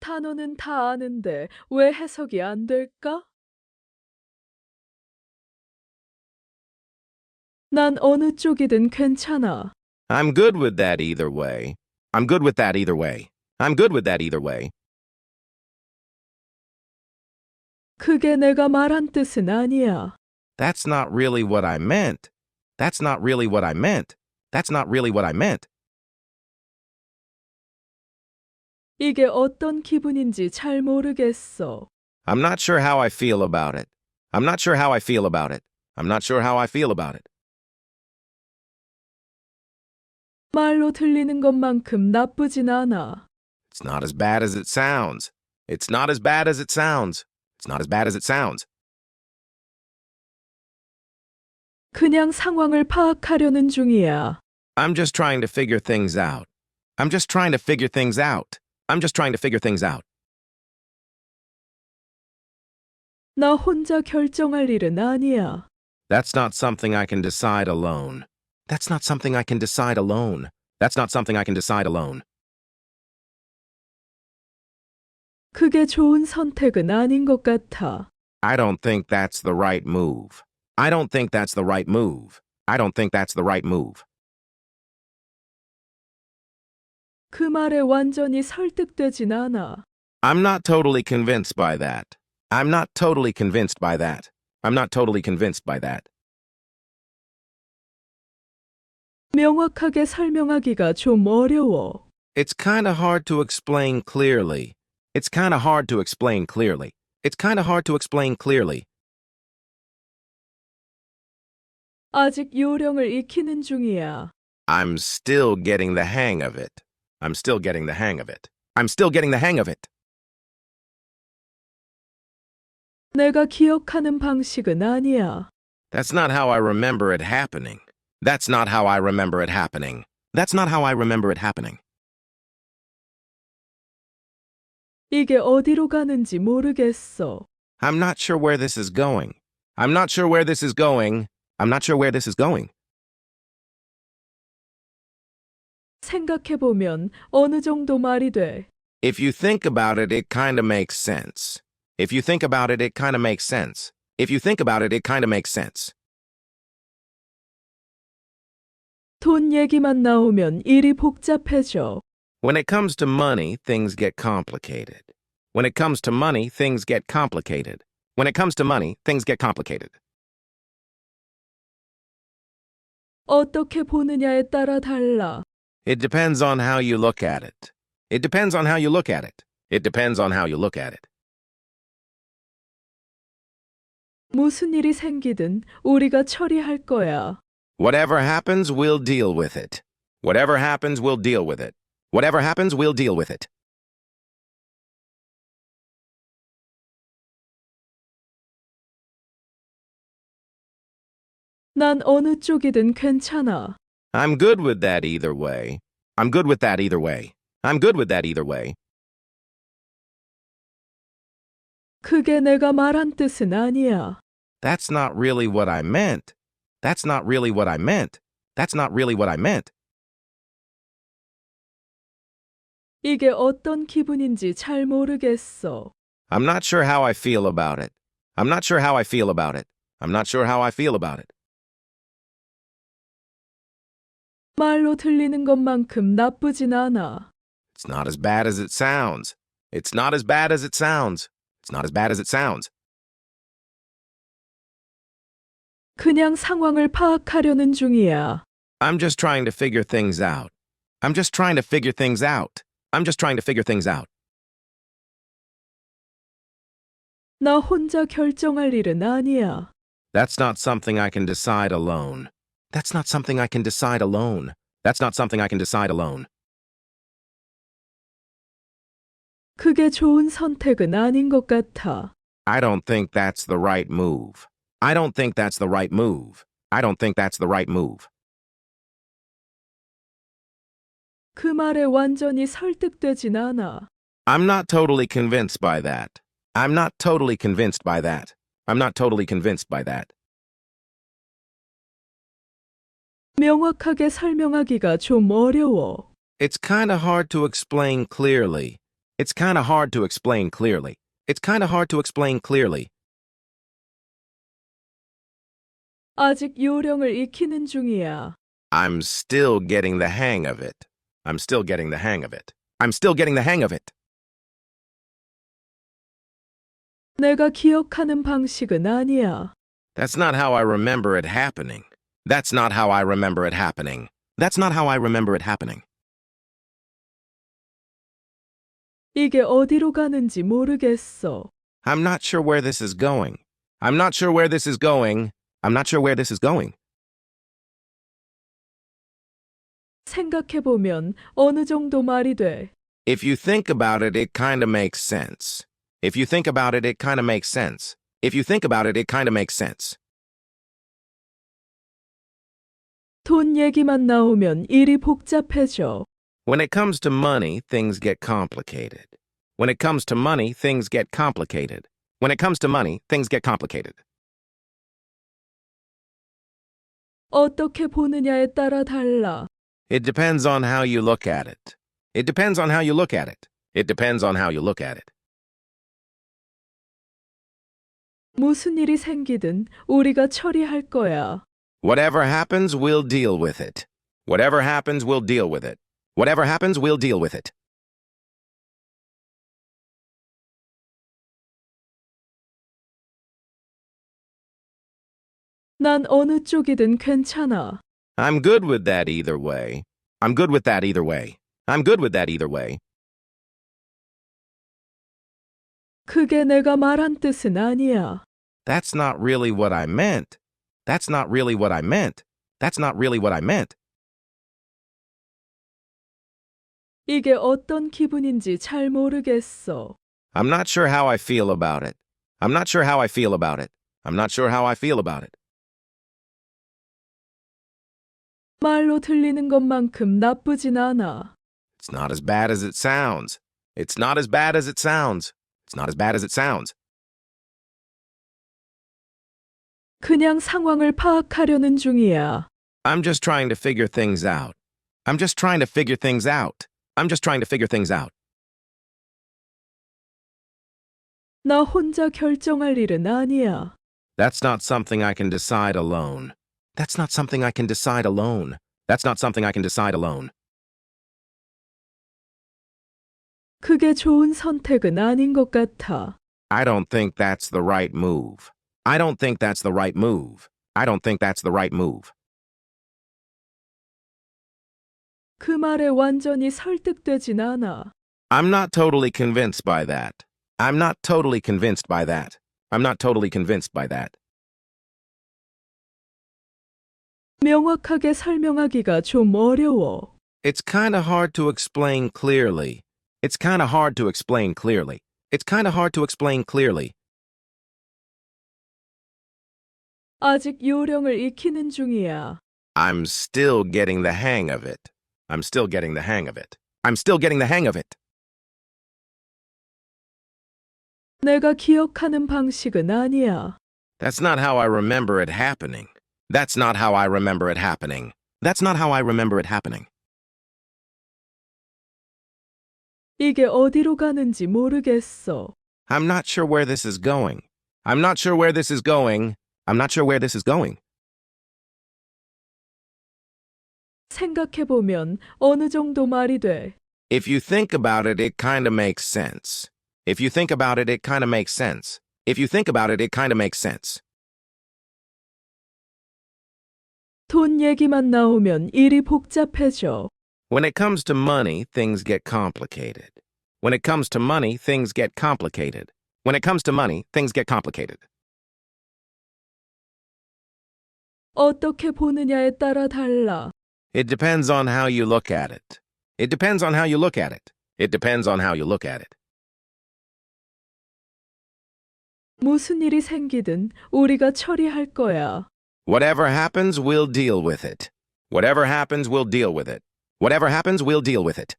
단어는 다 아는데 왜 해석이 안 될까? 난 어느 쪽이든 괜찮아. I'm good with that either way. I'm good with that either way. I'm good with that either way. 그게 내가 말한 뜻은 아니야. That's not really what I meant. That's not really what I meant. That's not really what I meant. 이게 어떤 기분인지 잘 모르겠어. I'm not sure how I feel about it. I'm not sure how I feel about it. I'm not sure how I feel about it. 말로 들리는 것만큼 나쁘진 않아. It's not as bad as it sounds. It's not as bad as it sounds. It's not as bad as it sounds. 그냥 상황을 파악하려는 중이야. I'm just trying to figure things out. I'm just trying to figure things out. I'm just trying to figure things out. 나 혼자 결정할 일은 아니야. That's not something I can decide alone. That's not something I can decide alone. That's not something I can decide alone. 그게 좋은 선택은 아닌 것 같아. I don't think that's the right move. I don't think that's the right move. I don't think that's the right move. 그 말에 완전히 설득되진 않아. I'm not totally convinced by that. I'm not totally convinced by that. I'm not totally convinced by that. 명확하게 설명하기가 좀 어려워. It's kind of hard to explain clearly. It's kind of hard to explain clearly. It's kind of hard to explain clearly. 아직 요령을 익히는 중이야. I'm still getting the hang of it. I'm still getting the hang of it. I'm still getting the hang of it. 내가 기억하는 방식은 아니야. That's not how I remember it happening. That's not how I remember it happening. That's not how I remember it happening. 이게 어디로 가는지 모르겠어. I'm not sure where this is going. I'm not sure where this is going. I'm not sure where this is going. 생각해보면 어느 정도 말이 돼. If you think about it, it kind of makes sense. If you think about it, it kind of makes sense. If you think about it, it kind of makes sense. 돈 얘기만 나오면 일이 복잡해져. When it comes to money, things get complicated. When it comes to money, things get complicated. When it comes to money, things get complicated. 어떻게 보느냐에 따라 달라. It depends on how you look at it. It depends on how you look at it. It depends on how you look at it. 무슨 일이 생기든 우리가 처리할 거야. Whatever happens, we'll deal with it. Whatever happens, we'll deal with it. Whatever happens, we'll deal with it. 난 어느 쪽이든 괜찮아. I'm good with that either way. I'm good with that either way. I'm good with that either way. 그게 내가 말한 뜻은 아니야. That's not really what I meant. That's not really what I meant. That's not really what I meant. 이게 어떤 기분인지 잘 모르겠어. I'm not sure how I feel about it. I'm not sure how I feel about it. I'm not sure how I feel about it. 말로 들리는 것만큼 나쁘진 않아. It's not as bad as it sounds. It's not as bad as it sounds. It's not as bad as it sounds. 그냥 상황을 파악하려는 중이야. I'm just trying to figure things out. I'm just trying to figure things out. I'm just trying to figure things out. 나 혼자 결정할 일은 아니야. That's not something I can decide alone. That's not something I can decide alone. That's not something I can decide alone. 그게 좋은 선택은 아닌 것 같아. I don't think that's the right move. I don't think that's the right move. I don't think that's the right move. 그 말에 완전히 설득되진 않아. I'm not totally convinced by that. I'm not totally convinced by that. I'm not totally convinced by that. 명확하게 설명하기가 좀 어려워. It's kind of hard to explain clearly. It's kind of hard to explain clearly. It's kind of hard to explain clearly. 아직 요령을 익히는 중이야. I'm still getting the hang of it. I'm still getting the hang of it. I'm still getting the hang of it. 내가 기억하는 방식은 아니야. That's not how I remember it happening. That's not how I remember it happening. That's not how I remember it happening. 이게 어디로 가는지 모르겠어. I'm not sure where this is going. I'm not sure where this is going. I'm not sure where this is going. 생각해보면 어느 정도 말이 돼. If you think about it, it kind of makes sense. If you think about it, it kind of makes sense. If you think about it, it kind of makes sense. 돈 얘기만 나오면 일이 복잡해져. When it comes to money, things get complicated. When it comes to money, things get complicated. When it comes to money, things get complicated. 어떻게 보느냐에 따라 달라. It depends on how you look at it. It depends on how you look at it. It depends on how you look at it. 무슨 일이 생기든 우리가 처리할 거야. Whatever happens, we'll deal with it. Whatever happens, we'll deal with it. Whatever happens, we'll deal with it. 난 어느 쪽이든 괜찮아. I'm good with that either way. I'm good with that either way. I'm good with that either way. 그게 내가 말한 뜻은 아니야. That's not really what I meant. That's not really what I meant. That's not really what I meant. 이게 어떤 기분인지 잘 모르겠어. I'm not sure how I feel about it. I'm not sure how I feel about it. I'm not sure how I feel about it. 말로 들리는 것만큼 나쁘진 않아. It's not as bad as it sounds. It's not as bad as it sounds. It's not as bad as it sounds. 그냥 상황을 파악하려는 중이야. I'm just trying to figure things out. I'm just trying to figure things out. I'm just trying to figure things out. 나 혼자 결정할 일은 아니야. That's not something I can decide alone. That's not something I can decide alone. That's not something I can decide alone. 그게 좋은 선택은 아닌 것 같아. I don't think that's the right move. I don't think that's the right move. I don't think that's the right move. 그 말에 완전히 설득되진 않아. I'm not totally convinced by that. I'm not totally convinced by that. I'm not totally convinced by that. 명확하게 설명하기가 좀 어려워. It's kind of hard to explain clearly. It's kind of hard to explain clearly. It's kind of hard to explain clearly. 아직 요령을 익히는 중이야. I'm still getting the hang of it. I'm still getting the hang of it. I'm still getting the hang of it. 내가 기억하는 방식은 아니야. That's not how I remember it happening. That's not how I remember it happening. That's not how I remember it happening. 이게 어디로 가는지 모르겠어. I'm not sure where this is going. I'm not sure where this is going. I'm not sure where this is going. 생각해보면 어느 정도 말이 돼. If you think about it, it kind of makes sense. If you think about it, it kind of makes sense. If you think about it, it kind of makes sense. 돈 얘기만 나오면 일이 복잡해져. When it comes to money, things get complicated. When it comes to money, things get complicated. When it comes to money, things get complicated. 어떻게 보느냐에 따라 달라. It depends on how you look at it. It depends on how you look at it. It depends on how you look at it. 무슨 일이 생기든 우리가 처리할 거야. Whatever happens, we'll deal with it. Whatever happens, we'll deal with it. Whatever happens, we'll deal with it.